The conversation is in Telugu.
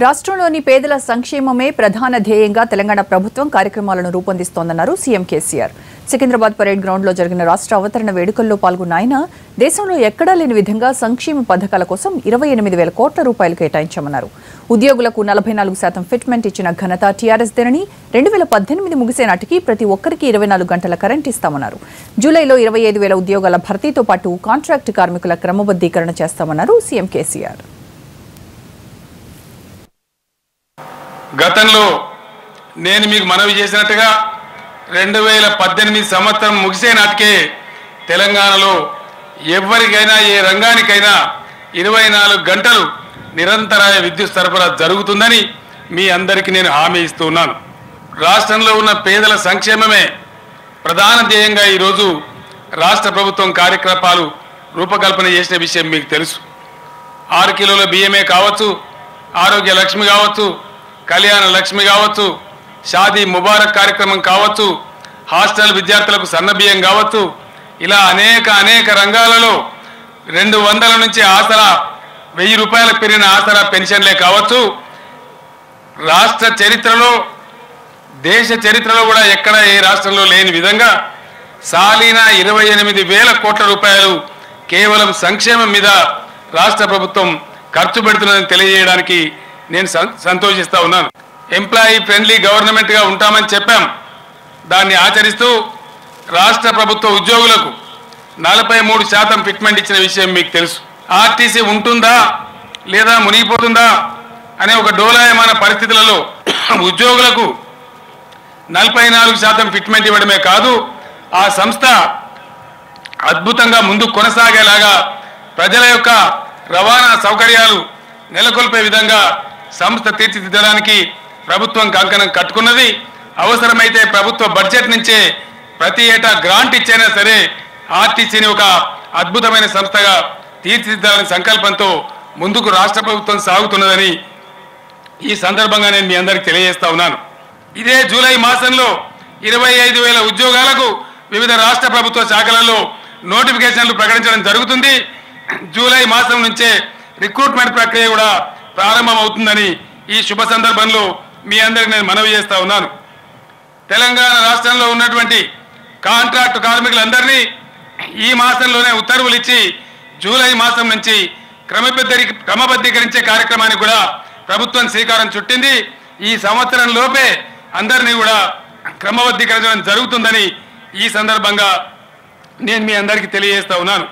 రాష్ట్రంలోని పేదల సంక్షేమమే ప్రధాన ధ్యేయంగా తెలంగాణ ప్రభుత్వం కార్యక్రమాలను రూపొందిస్తోందన్నారు సీఎం కేసీఆర్. సికింద్రాబాద్ పరేడ్ గ్రౌండ్లో జరిగిన రాష్ట్ర అవతరణ వేడుకల్లో పాల్గొన్న ఆయన దేశంలో ఎక్కడా లేని విధంగా సంక్షేమ పథకాల కోసం 28,000 కోట్ల రూపాయలు కేటాయించామన్నారు. ఉద్యోగులకు 44% ఫిట్మెంట్ ఇచ్చిన ఘనత టీఆర్ఎస్ దేనని 2018 ముగిసే నాటికి ప్రతి ఒక్కరికి 24 గంటల కరెంట్ ఇస్తామన్నారు. జూలైలో 25,000 ఉద్యోగాల భర్తీతో పాటు కాంట్రాక్టు కార్మికుల క్రమబద్ధీకరణ చేస్తామన్నారు సీఎం కేసీఆర్. గతంలో నేను మీకు మనవి చేసినట్టుగా 2018 సంవత్సరం ముగిసే నాటికే తెలంగాణలో ఎవరికైనా ఏ రంగానికైనా 24 గంటలు నిరంతరాయ విద్యుత్ సరఫరా జరుగుతుందని మీ అందరికీ నేను హామీ ఇస్తున్నాను. రాష్ట్రంలో ఉన్న పేదల సంక్షేమమే ప్రధాన ధ్యేయంగా ఈరోజు రాష్ట్ర ప్రభుత్వం కార్యక్రమాలు రూపకల్పన చేసిన విషయం మీకు తెలుసు. 6 కిలోల బియ్యమే కావచ్చు, ఆరోగ్య లక్ష్మి కావచ్చు, కళ్యాణ లక్ష్మి కావచ్చు, షాదీ ముబారక్ కార్యక్రమం కావచ్చు, హాస్టల్ విద్యార్థులకు సన్నబియ్యం కావచ్చు, ఇలా అనేక రంగాలలో 200 నుంచి ఆసరా 1000 రూపాయలకు పెరిగిన ఆసరా పెన్షన్లే కావచ్చు. రాష్ట్ర చరిత్రలో దేశ చరిత్రలో కూడా ఎక్కడ ఏ రాష్ట్రంలో లేని విధంగా సాలీనా 28,000 కోట్ల రూపాయలు కేవలం సంక్షేమం మీద రాష్ట్ర ప్రభుత్వం ఖర్చు పెడుతున్నదని తెలియజేయడానికి నేను సంతోషిస్తా ఉన్నాను. ఎంప్లాయీ ఫ్రెండ్లీ గవర్నమెంట్గా ఉంటామని చెప్పాం. దాన్ని ఆచరిస్తూ రాష్ట్ర ప్రభుత్వ ఉద్యోగులకు 43% ఫిట్మెంట్ ఇచ్చిన విషయం మీకు తెలుసు. ఆర్టీసీ ఉంటుందా లేదా మునిగిపోతుందా అనే ఒక డోలాయమాన పరిస్థితులలో ఉద్యోగులకు 44% ఫిట్మెంట్ ఇవ్వడమే కాదు, ఆ సంస్థ అద్భుతంగా ముందుకు కొనసాగేలాగా ప్రజల యొక్క రవాణా సౌకర్యాలు నెలకొల్పే విధంగా సంస్థ తీర్చిదిద్దడానికి ప్రభుత్వం కంకణం కట్టుకున్నది. అవసరమైతే ప్రభుత్వ బడ్జెట్ నుంచే ప్రతి ఏటా గ్రాంట్ ఇచ్చైనా సరే ఆర్టీసీని ఒక అద్భుతమైన సంస్థగా తీర్చిదిద్దాలనే సంకల్పంతో ముందుకు రాష్ట్ర ప్రభుత్వం సాగుతున్నదని ఈ సందర్భంగా నేను మీ అందరికీ తెలియజేస్తా ఉన్నాను. ఇదే జూలై మాసంలో 25,000 ఉద్యోగాలకు వివిధ రాష్ట్ర ప్రభుత్వ శాఖలలో నోటిఫికేషన్లు ప్రకటించడం జరుగుతుంది. జూలై మాసం నుంచే రిక్రూట్మెంట్ ప్రక్రియ కూడా ప్రారంభమవుతుందని ఈ శుభ సందర్భంలో మీ అందరికీ నేను మనవి చేస్తా ఉన్నాను. తెలంగాణ రాష్ట్రంలో ఉన్నటువంటి కాంట్రాక్టు కార్మికులందరినీ ఈ మాసంలోనే ఉత్తర్వులు ఇచ్చి జూలై మాసం నుంచి క్రమబద్ధీకరించే కార్యక్రమానికి కూడా ప్రభుత్వం శ్రీకారం చుట్టింది. ఈ సంవత్సరం లోపే అందరినీ కూడా క్రమబద్ధీకరించడం జరుగుతుందని ఈ సందర్భంగా నేను మీ అందరికీ తెలియజేస్తా ఉన్నాను.